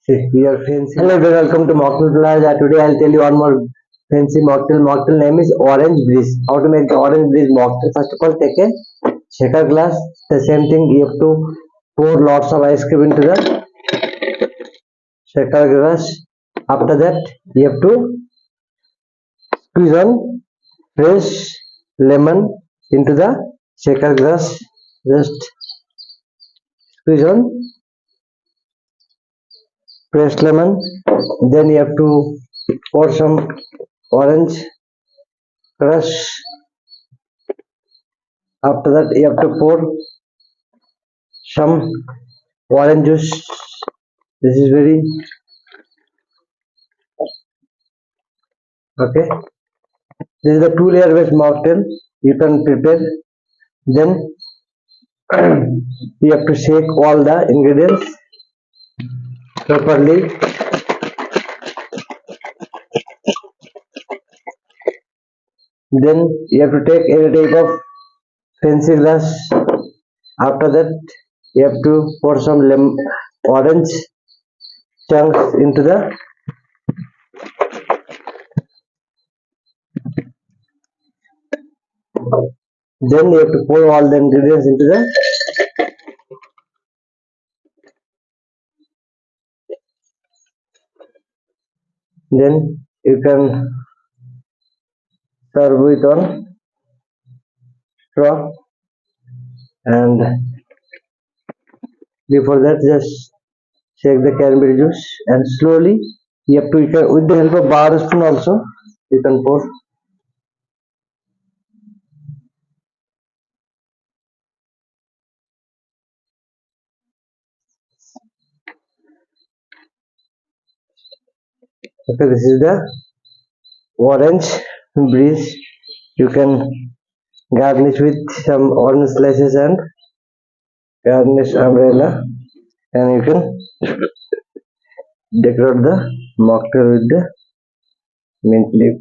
See, we are fancy. Hello everyone, welcome to Mocktail Plaza. Today I'll tell you one more fancy mocktail. Mocktail name is Orange Breeze. How to make the Orange Breeze mocktail? First of all, take a shaker glass. The same thing, you have to pour lots of ice cream into the shaker glass. After that, you have to squeeze on fresh lemon into the shaker glass. Just squeeze on fresh lemon. Then you have to pour some orange crush. After that, you have to pour some orange juice. This is very okay. This is the two-layer based mocktail you can prepare. Then you have to shake all the ingredients properly. Then you have to take any type of fancy glass. After that, you have to pour some orange chunks into the then you have to pour all the ingredients into the then you can serve it on straw, and before that just shake the cranberry juice and slowly you can, with the help of bar spoon also you can pour. Okay, this is the orange breeze. You can garnish with some orange slices and garnish umbrella, and you can decorate the mocktail with the mint leaf.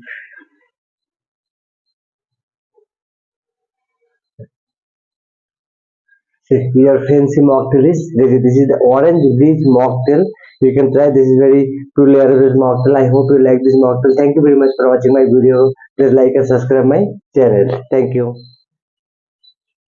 See, your fancy mocktail is ready. This is the orange breeze mocktail. You can try. This is very two layer mocktail. I hope you like this mocktail. Thank you very much for watching my video. Please like and subscribe my channel. Thank you.